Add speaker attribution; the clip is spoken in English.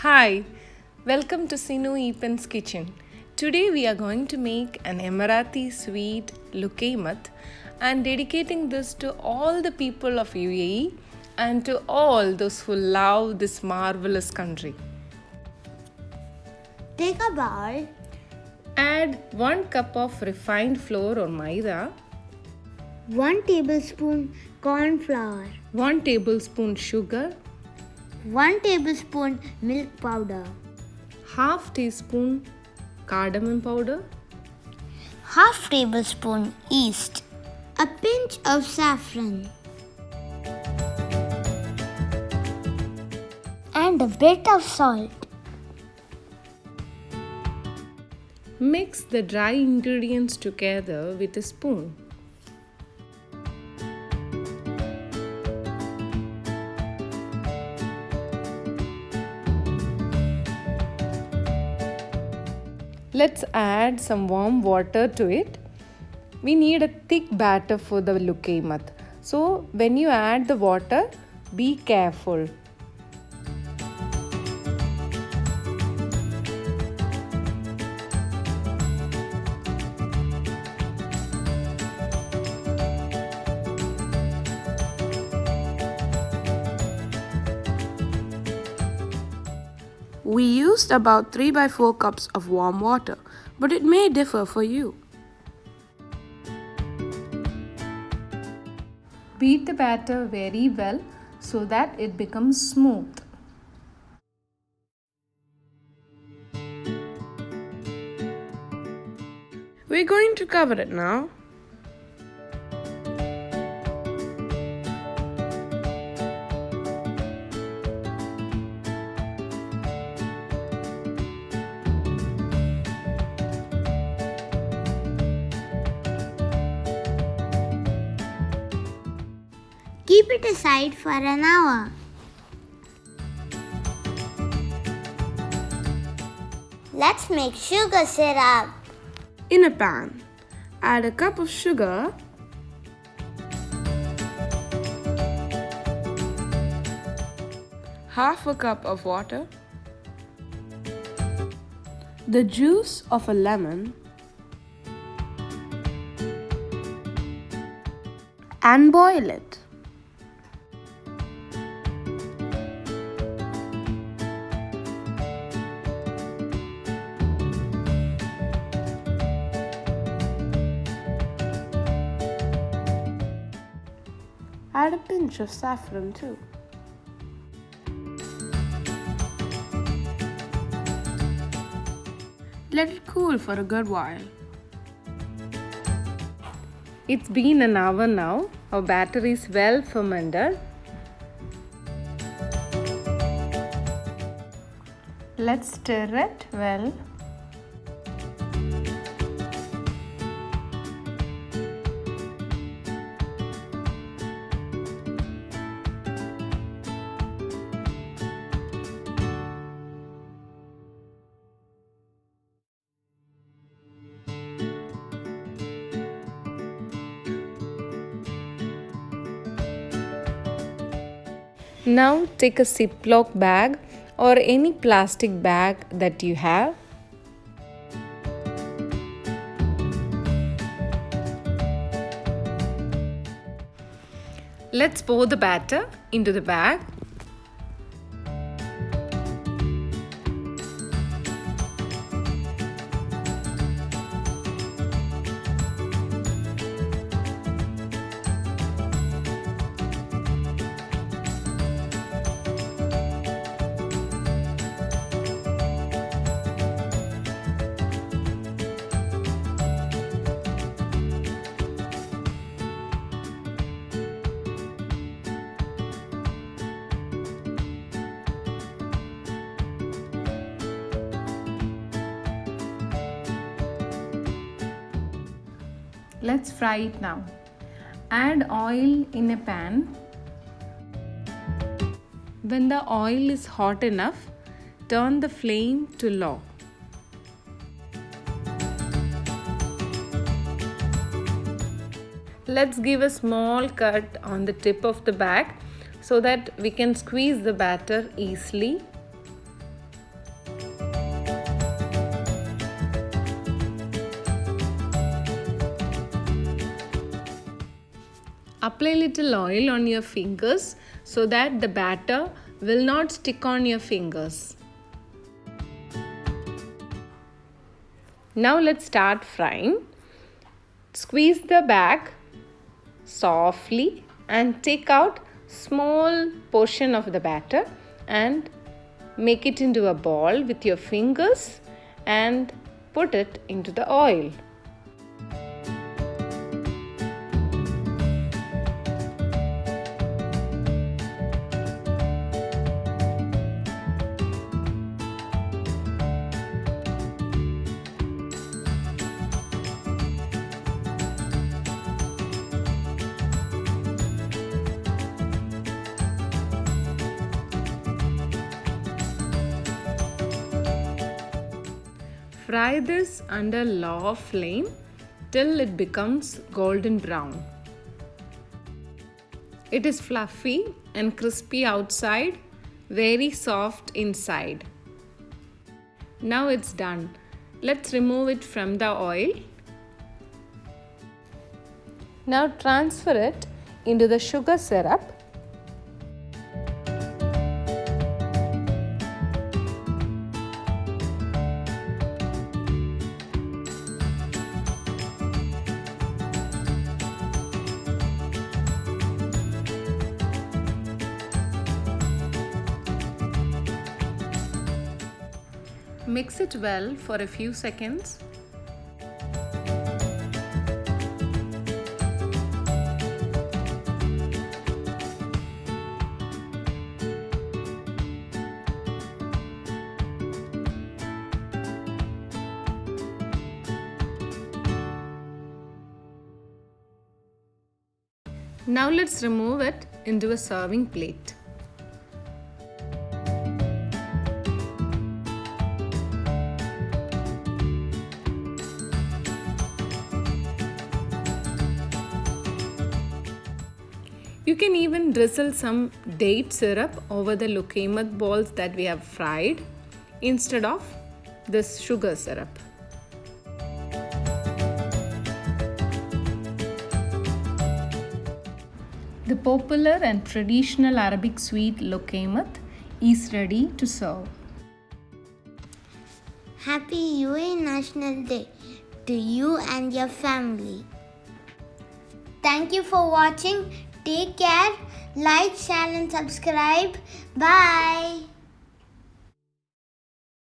Speaker 1: Hi, welcome to Sinu Epen's kitchen. Today we are going to make an Emirati sweet Luqaimat and dedicating this to all the people of UAE and to all those who love this marvelous country.
Speaker 2: Take a bowl.
Speaker 1: Add 1 cup of refined flour or maida,
Speaker 2: 1 tablespoon corn flour,
Speaker 1: 1 tablespoon sugar,
Speaker 2: 1 tablespoon milk powder,
Speaker 1: half teaspoon cardamom powder,
Speaker 2: half tablespoon yeast, a pinch of saffron, and a bit of salt.
Speaker 1: Mix the dry ingredients together with a spoon. Let's add some warm water to it. We need a thick batter for the Luqaimat. So when you add the water, be careful. We used about 3 by 4 cups of warm water, but it may differ for you. Beat the batter very well so that it becomes smooth. We're going to cover it now.
Speaker 2: Keep it aside for an hour. Let's make sugar syrup.
Speaker 1: In a pan, add a cup of sugar, half a cup of water, the juice of a lemon, and boil it. Add a pinch of saffron too. Let it cool for a good while. It's been an hour now. Our batter is well fermented. Let's stir it well. Now take a Ziploc bag or any plastic bag that you have. Let's pour the batter into the bag. Let's fry it now. Add oil in a pan. When the oil is hot enough, turn the flame to low. Let's give a small cut on the tip of the bag so that we can squeeze the batter easily. apply little oil on your fingers so that the batter will not stick on your fingers. Now let's start frying. Squeeze the bag softly and take out small portion of the batter and make it into a ball with your fingers and put it into the oil. Fry this under low flame till it becomes golden brown. It is fluffy and crispy outside, very soft inside. Now it's done. Let's remove it from the oil. Now transfer it into the sugar syrup. Mix it well for a few seconds. Now let's remove it into a serving plate. You can even drizzle some date syrup over the Luqaimat balls that we have fried instead of this sugar syrup. The popular and traditional Arabic sweet Luqaimat is ready to serve.
Speaker 2: Happy UAE National Day to you and your family. Thank you for watching. Take care. Like, share and subscribe. Bye.